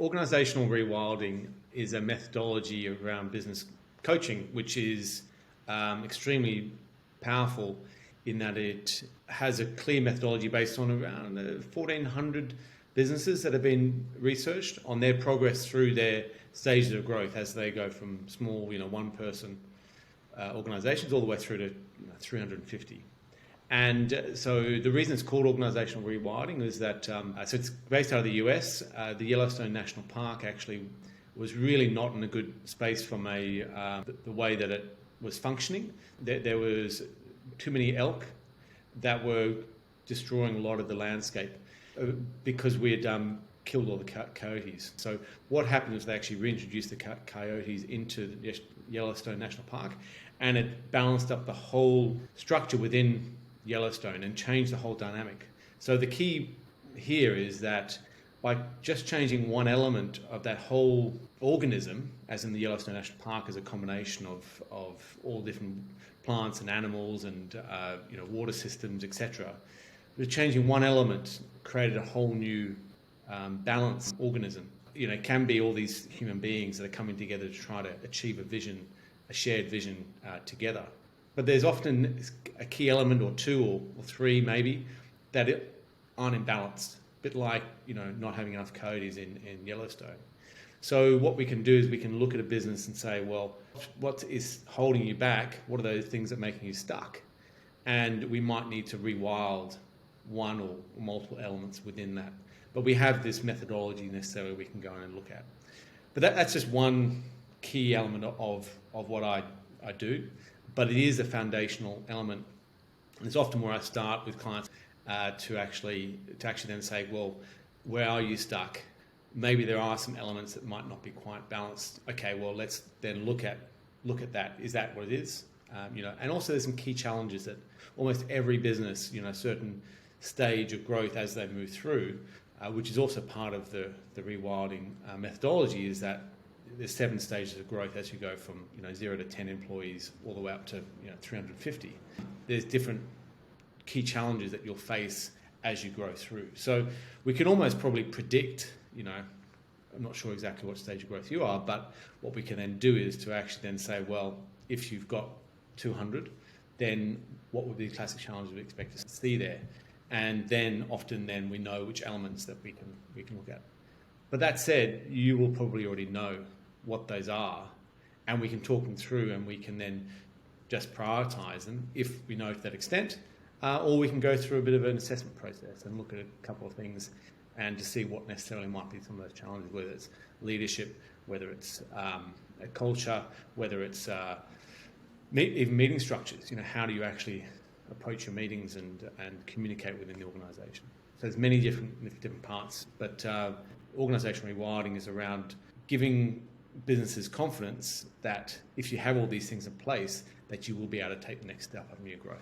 Organisational rewilding is a methodology around business coaching, which is extremely powerful in that it has a clear methodology based on around 1,400 businesses that have been researched on their progress through their stages of growth as they go from small, one-person organisations all the way through to 350. And so the reason it's called Organisational Rewilding is that, so it's based out of the US. The Yellowstone National Park actually was really not in a good space from the way that it was functioning. There was too many elk that were destroying a lot of the landscape because we had killed all the coyotes. So what happened was they actually reintroduced the coyotes into the Yellowstone National Park, and it balanced up the whole structure within Yellowstone and changed the whole dynamic. So the key here is that by just changing one element of that whole organism, as in the Yellowstone National Park is a combination of all different plants and animals and water systems, etc. But changing one element created a whole new balanced organism. It can be all these human beings that are coming together to try to achieve a vision, a shared vision together. But there's often a key element or two or three maybe that aren't in balance. A bit like not having enough coyotes in Yellowstone. So what we can do is we can look at a business and say, well, what is holding you back? What are those things that are making you stuck? And we might need to rewild one or multiple elements within that. But we have this methodology necessarily we can go in and look at. But that's just one key element of what I do. But it is a foundational element. And it's often where I start with clients to actually then say, well, where are you stuck? Maybe there are some elements that might not be quite balanced. Okay, well, let's then look at that. Is that what it is? And also there's some key challenges that almost every business, certain stage of growth as they move through, which is also part of the rewilding methodology, is that there's 7 stages of growth as you go from 0 to 10 employees all the way up to 350. There's different key challenges that you'll face as you grow through. So we can almost probably predict, I'm not sure exactly what stage of growth you are, but what we can then do is to actually then say, well, if you've got 200, then what would be the classic challenges we expect to see there? And then often then we know which elements that we can look at. But that said, you will probably already know what those are, and we can talk them through, and we can then just prioritize them if we know to that extent, or we can go through a bit of an assessment process and look at a couple of things and to see what necessarily might be some of those challenges, whether it's leadership, whether it's a culture, whether it's even meeting structures. How do you actually approach your meetings and communicate within the organisation? So there's many different parts, but organisational rewilding is around giving businesses confidence that if you have all these things in place, that you will be able to take the next step up in your growth.